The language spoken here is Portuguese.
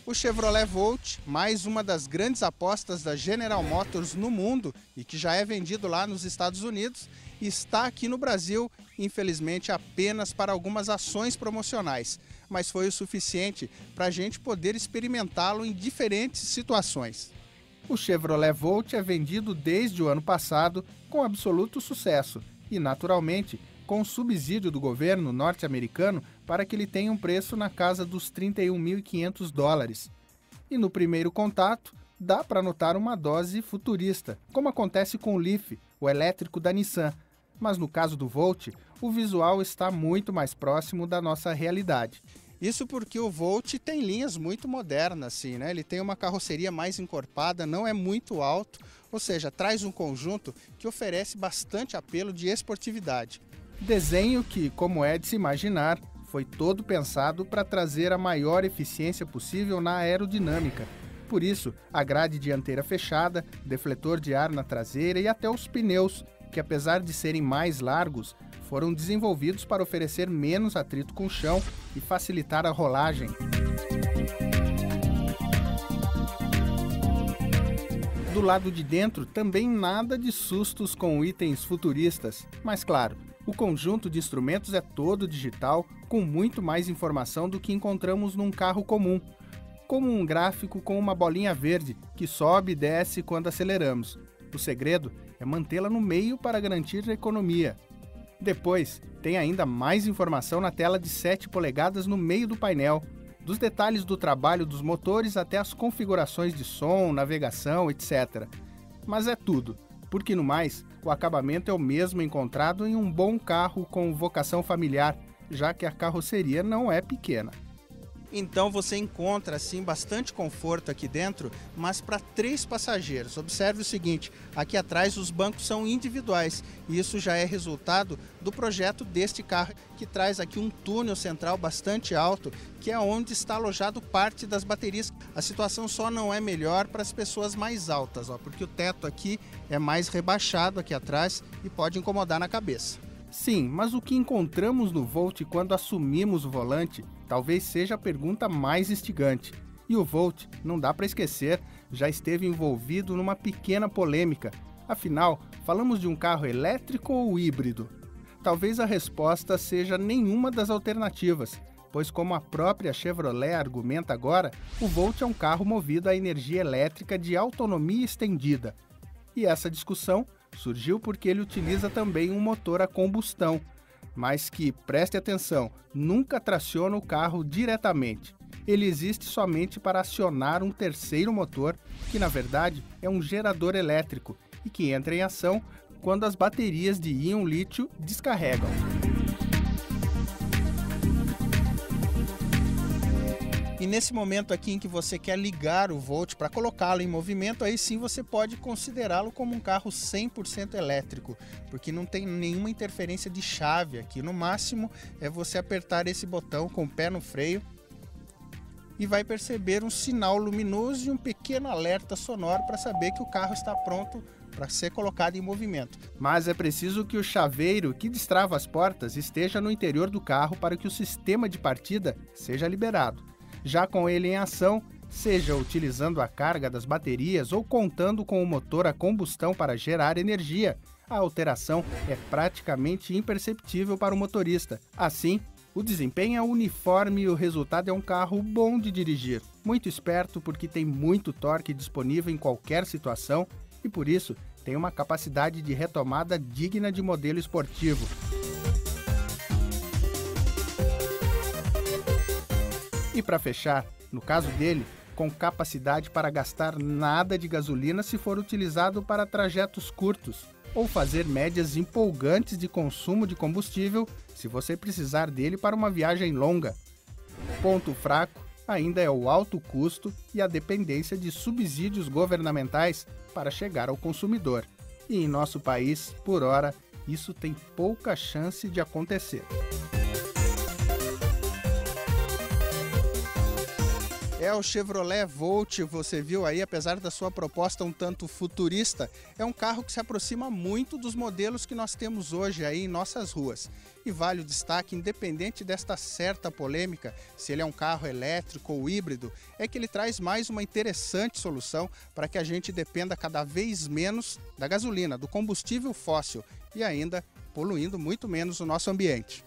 O Chevrolet Volt, mais uma das grandes apostas da General Motors no mundo e que já é vendido lá nos Estados Unidos, está aqui no Brasil, infelizmente apenas para algumas ações promocionais, mas foi o suficiente para a gente poder experimentá-lo em diferentes situações. O Chevrolet Volt é vendido desde o ano passado com absoluto sucesso e, naturalmente, com subsídio do governo norte-americano para que ele tenha um preço na casa dos $31.500. E no primeiro contato, dá para notar uma dose futurista, como acontece com o Leaf, o elétrico da Nissan. Mas no caso do Volt, o visual está muito mais próximo da nossa realidade. Isso porque o Volt tem linhas muito modernas, assim, né? Ele tem uma carroceria mais encorpada, não é muito alto, ou seja, traz um conjunto que oferece bastante apelo de esportividade. Desenho que, como é de se imaginar, foi todo pensado para trazer a maior eficiência possível na aerodinâmica. Por isso, a grade dianteira fechada, defletor de ar na traseira e até os pneus, que apesar de serem mais largos, foram desenvolvidos para oferecer menos atrito com o chão e facilitar a rolagem. Do lado de dentro, também nada de sustos com itens futuristas, mas claro, o conjunto de instrumentos é todo digital, com muito mais informação do que encontramos num carro comum, como um gráfico com uma bolinha verde que sobe e desce quando aceleramos. O segredo é mantê-la no meio para garantir economia. Depois, tem ainda mais informação na tela de 7 polegadas no meio do painel, dos detalhes do trabalho dos motores até as configurações de som, navegação, etc. Mas é tudo, porque no mais, o acabamento é o mesmo encontrado em um bom carro com vocação familiar, já que a carroceria não é pequena. Então você encontra assim bastante conforto aqui dentro, mas para 3 passageiros. Observe o seguinte, aqui atrás os bancos são individuais e isso já é resultado do projeto deste carro, que traz aqui um túnel central bastante alto, que é onde está alojado parte das baterias. A situação só não é melhor para as pessoas mais altas, porque o teto aqui é mais rebaixado aqui atrás e pode incomodar na cabeça. Sim, mas o que encontramos no Volt quando assumimos o volante talvez seja a pergunta mais instigante. E o Volt, não dá para esquecer, já esteve envolvido numa pequena polêmica. Afinal, falamos de um carro elétrico ou híbrido? Talvez a resposta seja nenhuma das alternativas, pois como a própria Chevrolet argumenta agora, o Volt é um carro movido a energia elétrica de autonomia estendida. E essa discussão surgiu porque ele utiliza também um motor a combustão, mas que, preste atenção, nunca traciona o carro diretamente. Ele existe somente para acionar um terceiro motor, que na verdade é um gerador elétrico e que entra em ação quando as baterias de íon lítio descarregam. E nesse momento aqui em que você quer ligar o Volt para colocá-lo em movimento, aí sim você pode considerá-lo como um carro 100% elétrico, porque não tem nenhuma interferência de chave aqui. No máximo é você apertar esse botão com o pé no freio e vai perceber um sinal luminoso e um pequeno alerta sonoro para saber que o carro está pronto para ser colocado em movimento. Mas é preciso que o chaveiro que destrava as portas esteja no interior do carro para que o sistema de partida seja liberado. Já com ele em ação, seja utilizando a carga das baterias ou contando com o motor a combustão para gerar energia, a alteração é praticamente imperceptível para o motorista. Assim, o desempenho é uniforme e o resultado é um carro bom de dirigir. Muito esperto porque tem muito torque disponível em qualquer situação e, por isso, tem uma capacidade de retomada digna de modelo esportivo. E para fechar, no caso dele, com capacidade para gastar nada de gasolina se for utilizado para trajetos curtos, ou fazer médias empolgantes de consumo de combustível se você precisar dele para uma viagem longa. Ponto fraco ainda é o alto custo e a dependência de subsídios governamentais para chegar ao consumidor. E em nosso país, por hora, isso tem pouca chance de acontecer. É o Chevrolet Volt, você viu aí, apesar da sua proposta um tanto futurista, é um carro que se aproxima muito dos modelos que nós temos hoje aí em nossas ruas. E vale o destaque, independente desta certa polêmica, se ele é um carro elétrico ou híbrido, é que ele traz mais uma interessante solução para que a gente dependa cada vez menos da gasolina, do combustível fóssil e ainda poluindo muito menos o nosso ambiente.